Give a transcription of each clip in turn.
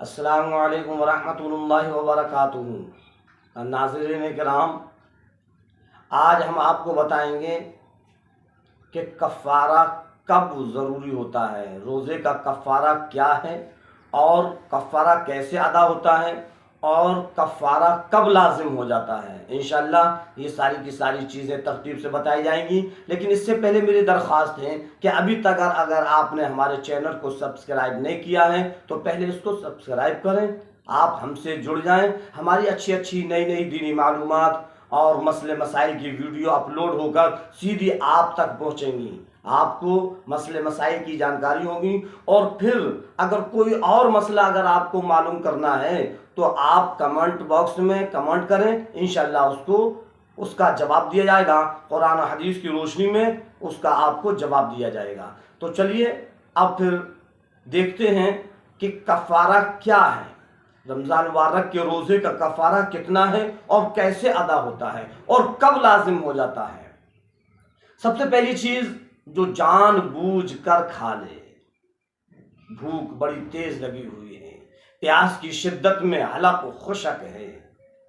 السلام علیکم ورحمۃ اللہ وبرکاتہ۔ ناظرین کرام، آج ہم آپ کو بتائیں گے کہ کفارہ کب ضروری ہوتا ہے، روزے کا کفارہ کیا ہے اور کفارہ کیسے ادا ہوتا ہے اور کفارہ کب لازم ہو جاتا ہے۔ انشاءاللہ یہ ساری کی ساری چیزیں ترتیب سے بتائی جائیں گی، لیکن اس سے پہلے میری درخواست ہے کہ ابھی تک اگر آپ نے ہمارے چینل کو سبسکرائب نہیں کیا ہے تو پہلے اس کو سبسکرائب کریں، آپ ہم سے جڑ جائیں۔ ہماری اچھی نئی دینی معلومات اور مسئلے مسائل کی ویڈیو اپلوڈ ہو کر سیدھی آپ تک پہنچیں گی، آپ کو مسئلے مسائل کی جانکاری ہوگی، اور پھر اگر کوئی اور مسئلہ اگر آپ کو معلوم کرنا ہے تو آپ کمنٹ باکس میں کمنٹ کریں، انشاءاللہ اس کا جواب دیا جائے گا، قرآن و حدیث کی روشنی میں اس کا آپ کو جواب دیا جائے گا۔ تو چلیے اب پھر دیکھتے ہیں کہ کفارہ کیا ہے، رمضان مبارک کے روزے کا کفارہ کتنا ہے اور کیسے ادا ہوتا ہے اور کب لازم ہو جاتا ہے۔ سب سے پہلی چیز، جو جان بوجھ کر کھا لے، بھوک بڑی تیز لگی ہوئی ہے، پیاس کی شدت میں حلق خشک ہے،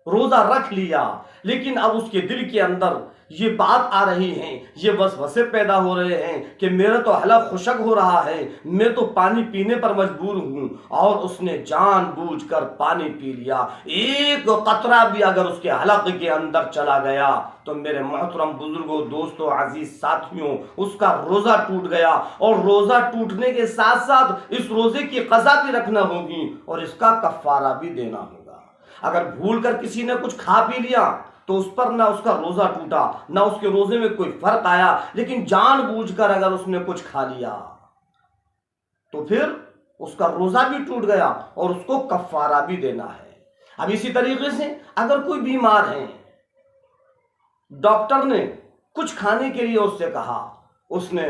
روزہ رکھ لیا لیکن اب اس کے دل کے اندر یہ بات آ رہی ہے، یہ وسوسے پیدا ہو رہے ہیں کہ میرا تو حلق خشک ہو رہا ہے، میں تو پانی پینے پر مجبور ہوں، اور اس نے جان بوجھ کر پانی پی لیا، ایک قطرہ بھی اگر اس کے حلق کے اندر چلا گیا تو میرے محترم بزرگوں، دوستوں، عزیز ساتھیوں، اس کا روزہ ٹوٹ گیا، اور روزہ ٹوٹنے کے ساتھ ساتھ اس روزے کی قضا بھی رکھنا ہوگی اور اس کا کفارہ بھی دینا ہوگا۔ اگر بھول کر کسی نے کچھ کھا پی لیا تو اس پر نہ اس کا روزہ ٹوٹا، نہ اس کے روزے میں کوئی فرق آیا، لیکن جان بوجھ کر اگر اس نے کچھ کھا لیا تو پھر اس کا روزہ بھی ٹوٹ گیا اور اس کو کفارہ بھی دینا ہے۔ اب اسی طریقے سے اگر کوئی بیمار ہے، ڈاکٹر نے کچھ کھانے کے لیے اس سے کہا، اس نے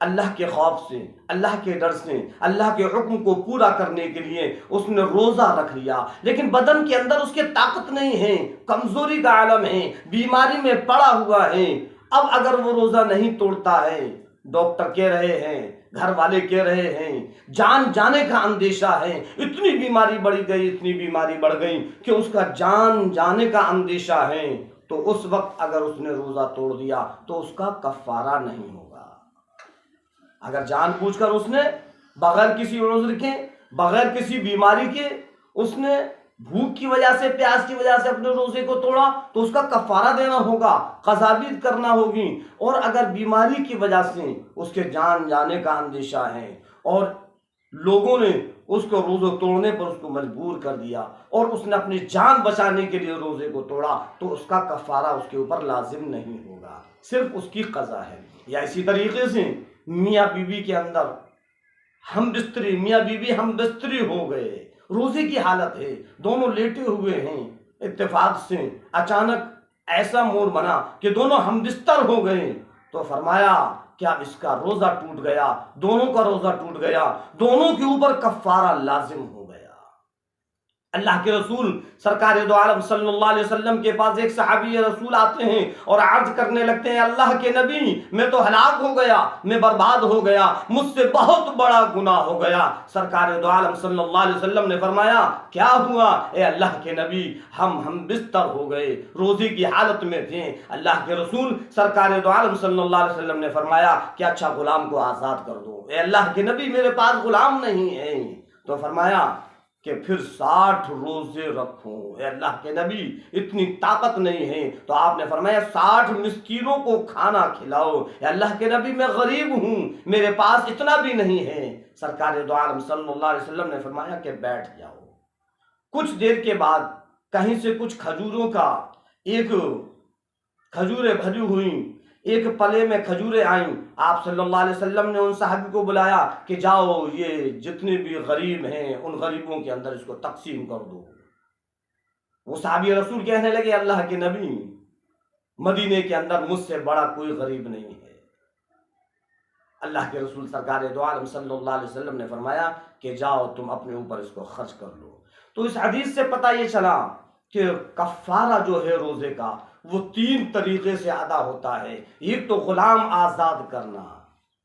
اللہ کے خوف سے، اللہ کے ڈر سے، اللہ کے حکم کو پورا کرنے کے لیے اس نے روزہ رکھ لیا، لیکن بدن کے اندر اس کے طاقت نہیں ہے، کمزوری کا عالم ہے، بیماری میں پڑا ہوا ہے، اب اگر وہ روزہ نہیں توڑتا ہے، ڈاکٹر کہہ رہے ہیں، گھر والے کہہ رہے ہیں، جان جانے کا اندیشہ ہے، اتنی بیماری بڑھ گئی کہ اس کا جان جانے کا اندیشہ ہے، تو اس وقت اگر اس نے روزہ توڑ دیا تو اس کا کفارہ نہیں ہوگا۔ اگر جان بوجھ کر اس نے بغیر کسی عذر کے، بغیر کسی بیماری کے، اس نے بھوک کی وجہ سے، پیاس کی وجہ سے اپنے روزے کو توڑا تو اس کا کفارہ دینا ہوگا، قضا بھی کرنا ہوگی۔ اور اگر بیماری کی وجہ سے اس کے جان جانے کا اندیشہ ہے اور لوگوں نے اس کو روزے توڑنے پر اس کو مجبور کر دیا اور اس نے اپنی جان بچانے کے لیے روزے کو توڑا تو اس کا کفارہ اس کے اوپر لازم نہیں ہوگا، صرف اس کی قضا ہے۔ یا اسی طریقے سے میاں بیوی کے اندر میاں بیوی ہم بستری ہو گئے، روزے کی حالت ہے، دونوں لیٹے ہوئے ہیں، اتفاق سے اچانک ایسا موڑ بنا کہ دونوں ہم بستر ہو گئے، تو فرمایا کیا اس کا روزہ ٹوٹ گیا، دونوں کا روزہ ٹوٹ گیا، دونوں کے اوپر کفارہ لازم ہو گیا۔ اللہ کے رسول سرکار دو عالم صلی اللہ علیہ وسلم کے پاس ایک صحابی رسول آتے ہیں اور عرض کرنے لگتے ہیں، اللہ کے نبی، میں تو ہلاک ہو گیا، میں برباد ہو گیا، مجھ سے بہت بڑا گناہ ہو گیا۔ سرکار دو عالم صلی اللہ علیہ وسلم نے فرمایا، کیا ہوا؟ اے اللہ کے نبی، ہم بستر ہو گئے، روزے کی حالت میں تھے۔ اللہ کے رسول سرکار دو عالم صلی اللہ علیہ وسلم نے فرمایا کہ اچھا غلام کو آزاد کر دو۔ اے اللہ کے نبی، میرے پاس غلام نہیں ہے، تو فرمایا کہ پھر 60 روزے رکھو۔ اے اللہ کے نبی، اتنی طاقت نہیں ہے، تو آپ نے فرمایا 60 مسکینوں کو کھانا کھلاؤ۔ اے اللہ کے نبی، میں غریب ہوں، میرے پاس اتنا بھی نہیں ہے۔ سرکار دو عالم صلی اللہ علیہ وسلم نے فرمایا کہ بیٹھ جاؤ۔ کچھ دیر کے بعد کہیں سے کچھ کھجوروں کا کھجوریں بھری ہوئی ایک پلے میں کھجوریں آئیں، آپ صلی اللہ علیہ وسلم نے ان صحابی کو بلایا کہ جاؤ، یہ جتنے بھی غریب ہیں ان غریبوں کے اندر اس کو تقسیم کر دو۔ وہ صحابی رسول کہنے لگے، اللہ کے نبی، مدینے کے اندر مجھ سے بڑا کوئی غریب نہیں ہے۔ اللہ کے رسول سرکار دو عالم صلی اللہ علیہ وسلم نے فرمایا کہ جاؤ، تم اپنے اوپر اس کو خرچ کر لو۔ تو اس حدیث سے پتہ یہ چلا کہ کفارہ جو ہے روزے کا وہ 3 طریقے سے ادا ہوتا ہے۔ ایک تو غلام آزاد کرنا،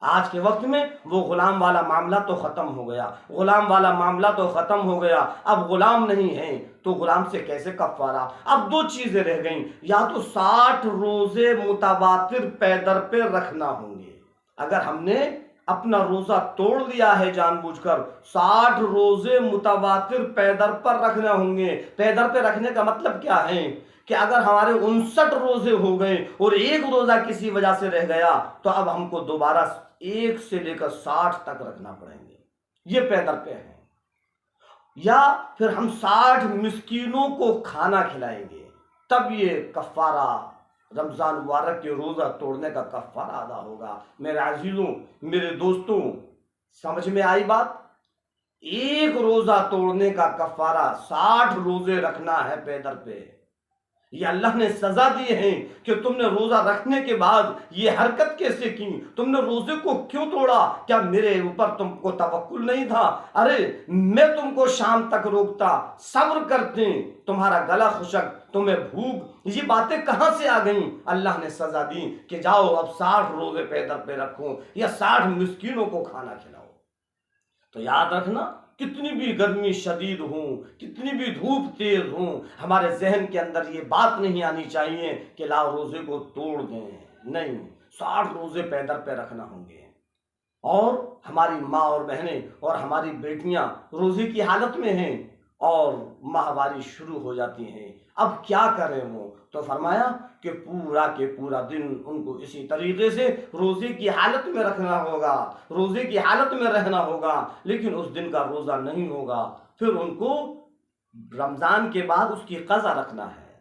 آج کے وقت میں وہ غلام والا معاملہ تو ختم ہو گیا، غلام والا معاملہ تو ختم ہو گیا، اب غلام نہیں ہیں تو غلام سے کیسے کفارہ؟ اب دو چیزیں رہ گئیں، یا تو 60 روزے متواتر پے در پہ رکھنا ہوں گے۔ اگر ہم نے اپنا روزہ توڑ لیا ہے جان بوجھ کر، 60 روزے متواتر پے در پر رکھنا ہوں گے۔ پے در پہ رکھنے کا مطلب کیا ہے کہ اگر ہمارے 59 روزے ہو گئے اور ایک روزہ کسی وجہ سے رہ گیا تو اب ہم کو دوبارہ 1 سے لے کر 60 تک رکھنا پڑیں گے، یہ پے در پہ ہے۔ یا پھر ہم 60 مسکینوں کو کھانا کھلائیں گے، تب یہ کفارہ رمضان مبارک کے روزہ توڑنے کا کفارہ ادا ہوگا۔ میرے عزیزوں، میرے دوستوں، سمجھ میں آئی بات؟ ایک روزہ توڑنے کا کفارہ 60 روزے رکھنا ہے پے در پہ۔ یہ اللہ نے سزا دی ہے کہ تم نے روزہ رکھنے کے بعد یہ حرکت کیسے کی، تم نے روزے کو کیوں توڑا؟ کیا میرے اوپر تم کو توکل نہیں تھا؟ ارے میں تم کو شام تک روکتا، صبر کرتے، تمہارا گلا خشک، تمہیں بھوک، یہ باتیں کہاں سے آ گئیں؟ اللہ نے سزا دی کہ جاؤ اب 60 روزے پے در پہ رکھو یا 60 مسکینوں کو کھانا کھلاؤ۔ تو یاد رکھنا، کتنی بھی گرمی شدید ہوں، کتنی بھی دھوپ تیز ہوں، ہمارے ذہن کے اندر یہ بات نہیں آنی چاہیے کہ لا روزے کو توڑ دیں۔ نہیں، 60 روزے پے در پہ رکھنا ہوں گے۔ اور ہماری ماں اور بہنیں اور ہماری بیٹیاں روزے کی حالت میں ہیں اور ماہواری شروع ہو جاتی ہیں، اب کیا کریں وہ؟ تو فرمایا کہ پورا کے پورا دن ان کو اسی طریقے سے روزے کی حالت میں رکھنا ہوگا، روزے کی حالت میں رہنا ہوگا، لیکن اس دن کا روزہ نہیں ہوگا۔ پھر ان کو رمضان کے بعد اس کی قضا رکھنا ہے۔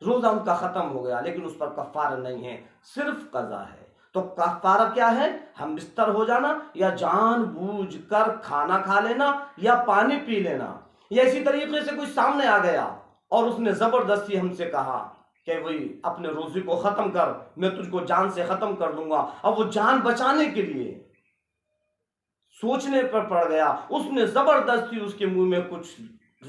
روزہ ان کا ختم ہو گیا لیکن اس پر کفارہ نہیں ہے، صرف قضا ہے۔ تو کفارہ کیا ہے؟ ہم بستر ہو جانا، یا جان بوجھ کر کھانا کھا لینا، یا پانی پی لینا، یا اسی طریقے سے کوئی سامنے آ گیا اور اس نے زبردستی ہم سے کہا کہ وہی اپنے روزے کو ختم کر، میں تجھ کو جان سے ختم کر دوں گا۔ اب وہ جان بچانے کے لیے سوچنے پر پڑ گیا، اس نے زبردستی اس کے منہ میں کچھ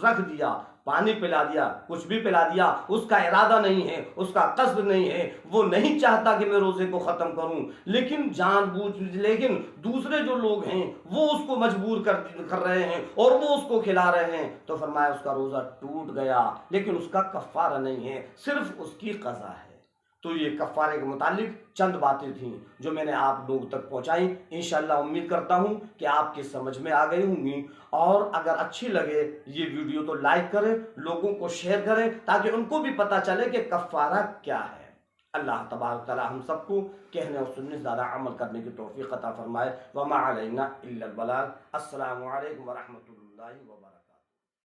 رکھ دیا، پانی پلا دیا، کچھ بھی پلا دیا، اس کا ارادہ نہیں ہے، اس کا قصد نہیں ہے، وہ نہیں چاہتا کہ میں روزے کو ختم کروں، لیکن جان بوجھ، لیکن دوسرے جو لوگ ہیں وہ اس کو مجبور کر رہے ہیں اور وہ اس کو کھلا رہے ہیں، تو فرمایا اس کا روزہ ٹوٹ گیا، لیکن اس کا کفارہ نہیں ہے، صرف اس کی قضا ہے۔ تو یہ کفارے کے متعلق چند باتیں تھیں جو میں نے آپ لوگ تک پہنچائیں۔ انشاءاللہ امید کرتا ہوں کہ آپ کی سمجھ میں آ گئی ہوں گی، اور اگر اچھی لگے یہ ویڈیو تو لائک کریں، لوگوں کو شیئر کریں تاکہ ان کو بھی پتہ چلے کہ کفارہ کیا ہے۔ اللہ تبارک تعالی ہم سب کو کہنے اور سننے سے زیادہ عمل کرنے کی توفیق عطا فرمائے۔ وما علینا الا البلاغ۔ السلام علیکم ورحمۃ اللہ وبرکاتہ۔